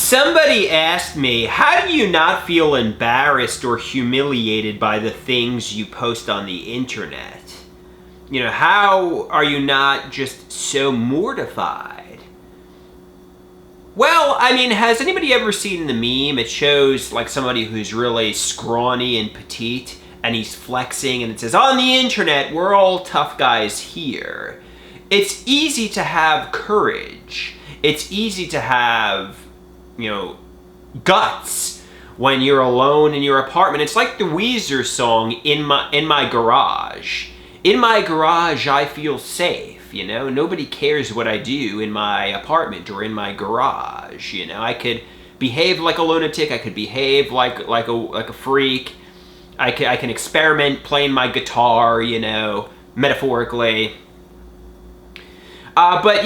Somebody asked me, how do you not feel embarrassed or humiliated by the things you post on the internet? You know, how are you not just so mortified? Well, I mean, has anybody ever seen the meme? It shows like somebody who's really scrawny and petite, and he's flexing, and it says, on the internet, we're all tough guys here. It's easy to have courage. It's easy to have, guts when you're alone in your apartment. It's like the Weezer song, In My Garage. In my garage, I feel safe, Nobody cares what I do in my apartment or in my garage, I could behave like a lunatic. I could behave like a freak. I can experiment playing my guitar, metaphorically. But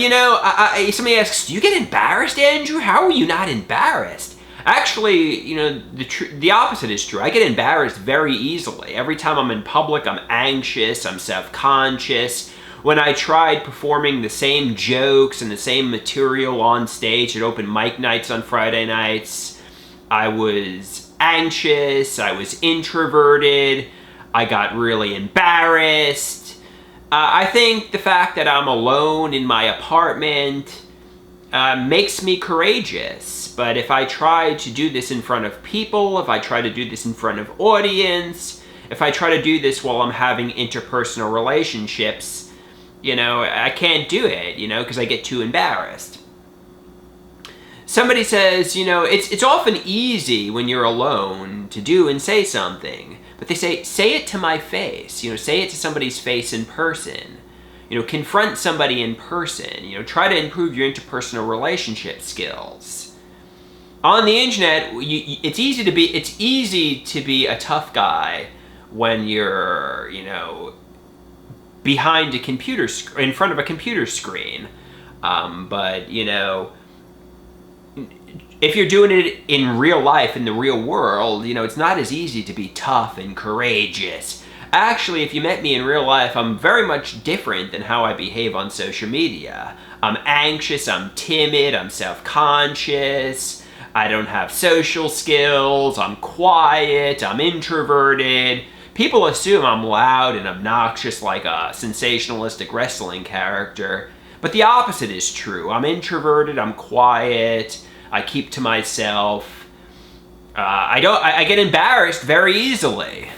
somebody asks, do you get embarrassed, Andrew? How are you not embarrassed? Actually, the opposite is true. I get embarrassed very easily. Every time I'm in public, I'm anxious, I'm self-conscious. When I tried performing the same jokes and the same material on stage at open mic nights on Friday nights, I was anxious, I was introverted, I got really embarrassed. I think the fact that I'm alone in my apartment makes me courageous. But if I try to do this in front of people, if I try to do this in front of audience, if I try to do this while I'm having interpersonal relationships, I can't do it, because I get too embarrassed. Somebody says, it's often easy when you're alone to do and say something. But they say it to my face, say it to somebody's face in person. Confront somebody in person, try to improve your interpersonal relationship skills. On the internet, it's easy to be a tough guy when you're, behind a computer in front of a computer screen. But if you're doing it in real life, in the real world, it's not as easy to be tough and courageous. Actually, if you met me in real life, I'm very much different than how I behave on social media. I'm anxious, I'm timid, I'm self-conscious, I don't have social skills, I'm quiet, I'm introverted. People assume I'm loud and obnoxious like a sensationalistic wrestling character. But the opposite is true. I'm introverted, I'm quiet, I keep to myself. I get embarrassed very easily.